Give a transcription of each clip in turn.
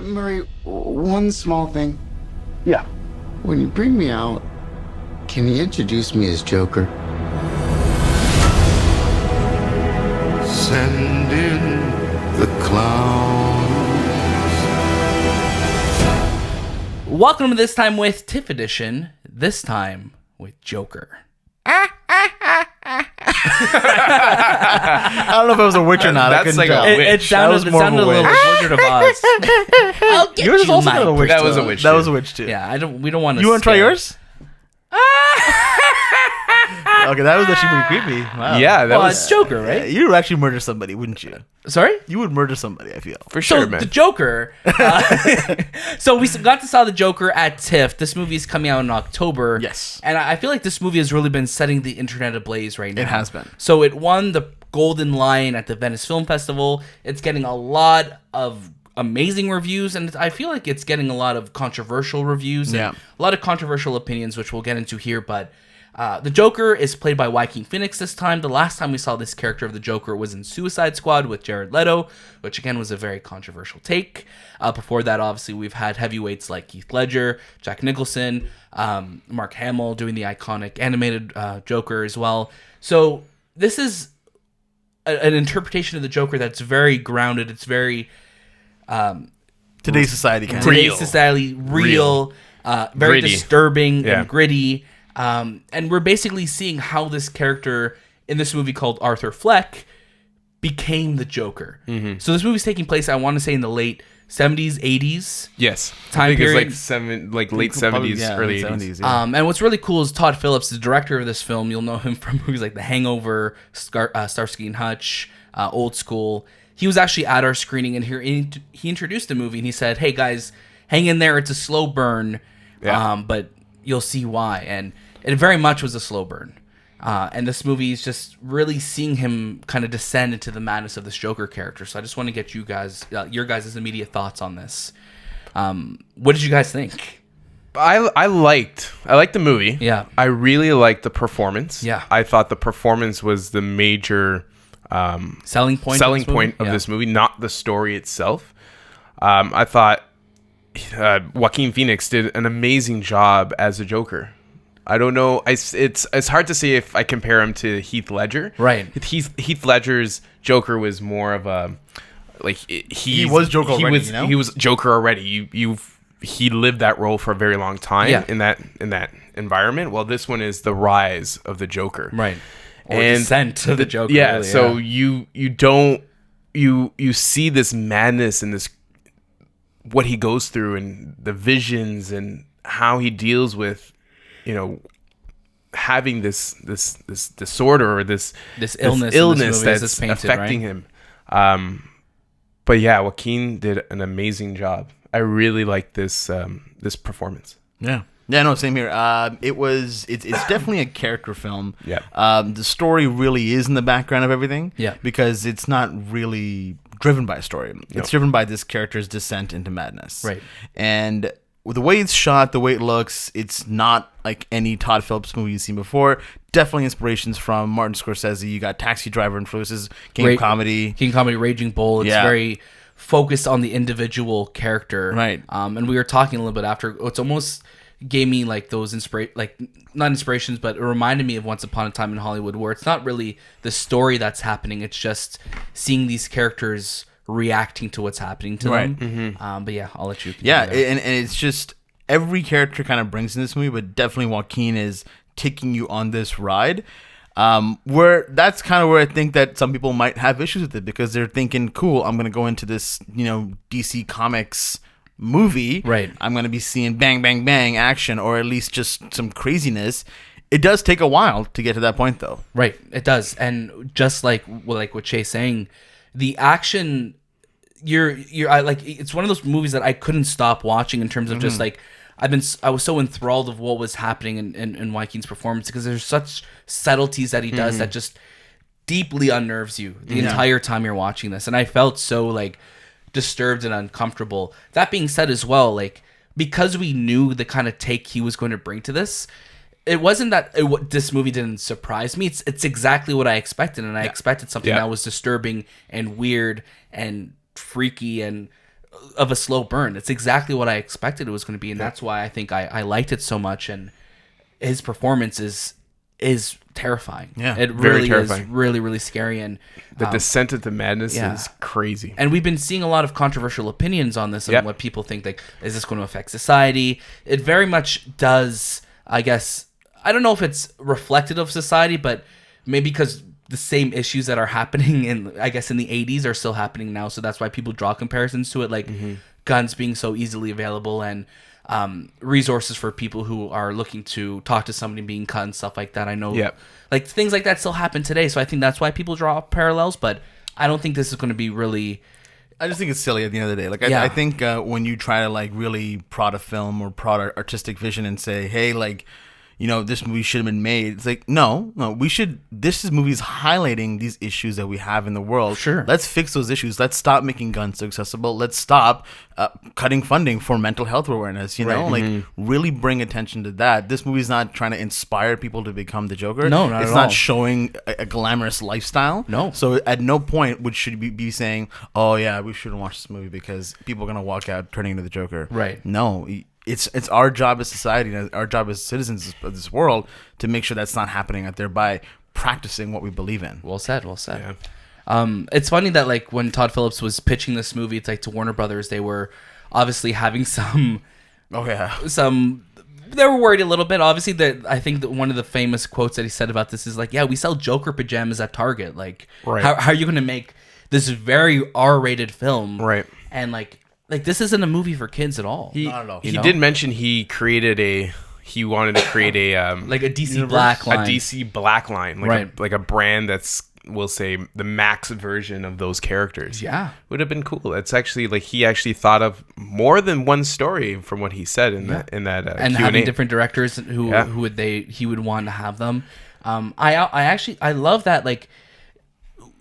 Murray, one small thing. Yeah. When you bring me out, can you introduce me as Joker? Send in the clowns. Welcome to This Time with TIFF Edition. This time with Joker. I don't know if it was a witch or not. That's like a witch. It sounded a little like Wizard of Oz. I'll get Yours is also Mike. kind of a witch. That was too. a witch, That too. was a witch too. Yeah, we don't want to. You want to try yours? Okay, that was actually pretty creepy. Wow. Yeah, that Well, was it's Joker, Yeah, right? you would actually murder somebody, wouldn't you? Sorry? You would murder somebody, I feel. for sure, So man. the Joker. So we got to saw the Joker at TIFF. This movie is coming out in October. Yes. And I feel like this movie has really been setting the internet ablaze right now. It has been. So it won the Golden Lion at the Venice Film Festival. It's getting a lot of amazing reviews, and I feel like it's getting a lot of controversial reviews. And Yeah. a lot of controversial opinions, which we'll get into here, but the Joker is played by Joaquin Phoenix this time. The last time we saw this character of the Joker was in Suicide Squad with Jared Leto, which again was a very controversial take. Before that, obviously, we've had heavyweights like Heath Ledger, Jack Nicholson, Mark Hamill doing the iconic animated Joker as well. So this is an interpretation of the Joker that's very grounded. It's very Today's society kind of. today's society, real, very Gritty. disturbing Yeah. and gritty. And we're basically seeing how this character in this movie called Arthur Fleck became the Joker. Mm-hmm. So this movie's taking place, I want to say, in the late 70s, 80s. yes, Time I think period. it's like late Probably, 70s, yeah, early late 80s. yeah. And what's really cool is Todd Phillips, the director of this film. You'll know him from movies like The Hangover, Starsky and Hutch, Old School. He was actually at our screening, and here he introduced the movie, and he said, "Hey guys, hang in there. It's a slow burn, Yeah. but you'll see why." And it very much was a slow burn. And this movie is just really seeing him kind of descend into the madness of this Joker character. So I just want to get you guys, your guys' immediate thoughts on this. What did you guys think? I liked the movie. Yeah. I really liked the performance. Yeah. I thought the performance was the major Selling point of this movie, not the story itself. I thought Joaquin Phoenix did an amazing job as a Joker. I don't know. It's hard to say if I compare him to Heath Ledger. Right. Heath Ledger's Joker was more of a he was Joker already, you know? He was Joker already. He lived that role for a very long time Yeah. in that environment. Well, this one is the rise of the Joker. Right. Or And descent of the Joker. Yeah, really, so yeah. you see this madness and this what he goes through and the visions and how he deals with, having this disorder or this illness illness in this movie as that's it's painted, affecting him. But yeah, Joaquin did an amazing job. I really like this performance. Yeah. Yeah, no, same here. It's definitely a character film. Yeah. The story really is in the background of everything. Yeah. Because it's not really driven by a story. It's driven by this character's descent into madness. Right. And with the way it's shot, the way it looks, it's not like any Todd Phillips movie you've seen before. Definitely inspirations from Martin Scorsese. You got Taxi Driver influences, King of Comedy. King of Comedy, Raging Bull. It's Yeah. very focused on the individual character. Right. And we were talking a little bit after. It's almost gave me like those not inspirations, but it reminded me of Once Upon a Time in Hollywood, where it's not really the story that's happening. It's just seeing these characters reacting to what's happening to Right. them. But yeah, I'll let you. Yeah, continue there. and it's just every character kind of brings in this movie, but definitely Joaquin is taking you on this ride. Where that's kind of where I think that some people might have issues with it because they're thinking, "Cool, I'm going to go into this, DC Comics movie. Right. I'm going to be seeing bang, bang, bang action, or at least just some craziness." It does take a while to get to that point, though. Right, it does, and just like what Shay's saying, the action, it's one of those movies that I couldn't stop watching in terms of just like I was so enthralled of what was happening in Joaquin's performance because there's such subtleties that he does that just deeply unnerves you the entire time you're watching this, and I felt so like disturbed and uncomfortable. That being said, as well, because we knew the kind of take he was going to bring to this, it wasn't that this movie didn't surprise me. It's exactly what I expected, and I expected something that was disturbing and weird and freaky and of a slow burn. It's exactly what I expected it was going to be, and that's why I think I liked it so much. And his performance is terrifying. Yeah, it very really terrifying. is really, really scary. And The descent into madness yeah. is crazy. and we've been seeing a lot of controversial opinions on this and Yep. what people think, like, is this going to affect society? It very much does, I guess. I don't know if it's reflective of society, but maybe because the same issues that are happening in, I guess, in the 80s are still happening now. So that's why people draw comparisons to it, like guns being so easily available and resources for people who are looking to talk to somebody being cut and stuff like that. I know Yep. like things like that still happen today. So I think that's why people draw parallels, but I don't think this is going to be really... I just think it's silly at the end of the day. Like, Yeah. I think when you try to, like, really prod a film or prod artistic vision and say, hey, like, you know, this movie should have been made. It's like, no, this movie is highlighting these issues that we have in the world. Sure. Let's fix those issues. Let's stop making guns so accessible. Let's stop cutting funding for mental health awareness, you know? Right. Like, really bring attention to that. This movie's not trying to inspire people to become the Joker. No, not It's at not all. showing a glamorous lifestyle. No. So at no point should we be saying, oh, yeah, we shouldn't watch this movie because people are going to walk out turning into the Joker. Right. No, it's our job as society, and our job as citizens of this world to make sure that's not happening out there by practicing what we believe in. Well said, well said. Yeah. It's funny that, like, when Todd Phillips was pitching this movie, it's like to Warner Brothers, they were obviously having some Oh yeah, they were worried a little bit. Obviously, that I think that one of the famous quotes that he said about this is like, yeah, we sell Joker pajamas at Target. Like, Right. how are you going to make this very R-rated film? Right. And like this isn't a movie for kids at all. He, Not at all. he You know? did mention he wanted to create a Like a DC Black line. a DC Black line, like Right. like a brand that's, we'll say, the max version of those characters. Yeah. Would have been cool. It's actually like he actually thought of more than one story from what he said in that and Q&A. having different directors who Yeah. he would want to have them. I love that, like,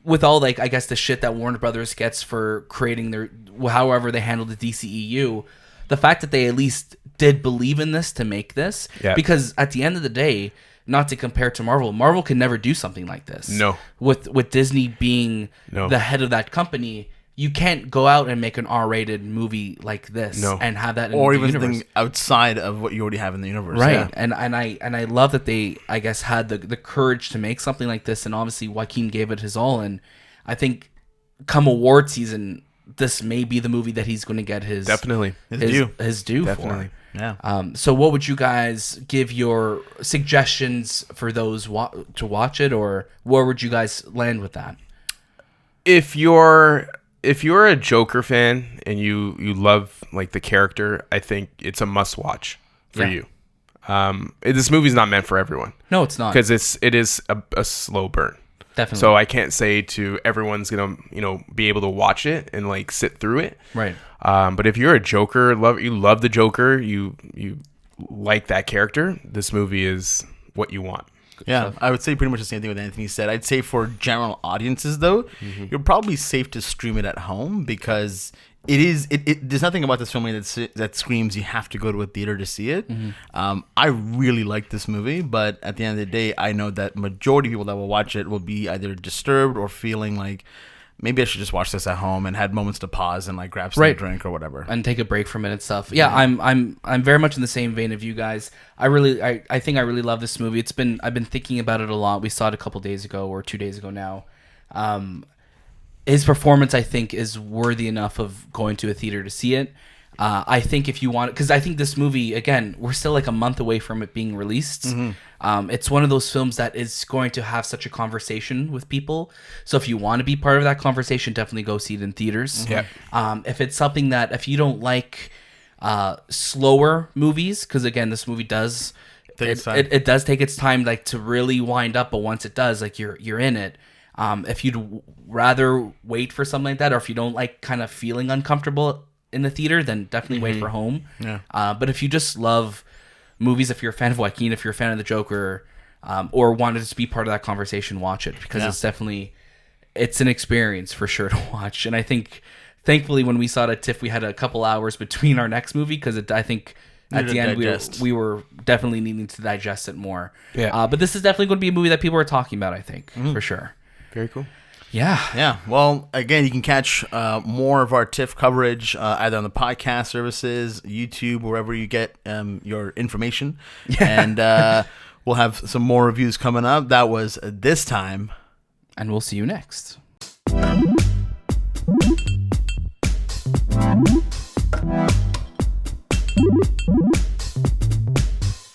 with all, like, I guess the shit that Warner Brothers gets for creating their however they handle the DCEU, the fact that they at least did believe in this to make this, Yeah. because at the end of the day, not to compare to Marvel can never do something like this. No. With Disney being No. the head of that company, you can't go out and make an R-rated movie like this No. and have that in or the even universe. something outside of what you already have in the universe. Right, Yeah. and I love that they, I guess, had the courage to make something like this, and obviously Joaquin gave it his all, and I think come award season, this may be the movie that he's going to get his Definitely. his due Definitely. for. Yeah. So what would you guys give your suggestions for those to watch it, or where would you guys land with that? If you're a Joker fan and you love, like, the character, I think it's a must watch for Yeah. you. This movie's not meant for everyone No, it's not. because it is a slow burn. Definitely. So I can't say to everyone's gonna be able to watch it and, like, sit through it. Right. But if you're a Joker, you love the Joker, you like that character, this movie is what you want. Yeah, I would say pretty much the same thing with anything you said. I'd say for general audiences, though, you're probably safe to stream it at home because there's nothing about this film that screams you have to go to a theater to see it. I really like this movie, but at the end of the day, I know that majority of people that will watch it will be either disturbed or feeling like, maybe I should just watch this at home, and had moments to pause and, like, grab some Right. drink or whatever. And take a break from it and stuff. Yeah, I'm very much in the same vein of you guys. I think I really love this movie. I've been thinking about it a lot. We saw it a couple days ago, or 2 days ago now. His performance, I think, is worthy enough of going to a theater to see it. I think if you want, because I think this movie, again, we're still like a month away from it being released. It's one of those films that is going to have such a conversation with people. So if you want to be part of that conversation, definitely go see it in theaters. Yep. If it's something that, if you don't like slower movies, because again, this movie does Take its time. it does take its time, like, to really wind up, but once it does, like, you're in it. If you'd rather wait for something like that, or if you don't like kind of feeling uncomfortable in the theater, then definitely wait for home. Yeah. But if you just love movies, if you're a fan of Joaquin, if you're a fan of the Joker, or wanted to be part of that conversation, watch it, because it's an experience for sure to watch. And I think, thankfully, when we saw it at TIFF, we had a couple hours between our next movie, because I think at the end we were definitely needing to digest it more. Yeah. But this is definitely going to be a movie that people are talking about, I think, for sure. Very cool. Yeah. Well, again, you can catch more of our TIFF coverage either on the podcast services, YouTube, wherever you get your information. And we'll have some more reviews coming up. That was This Time. And we'll see you next.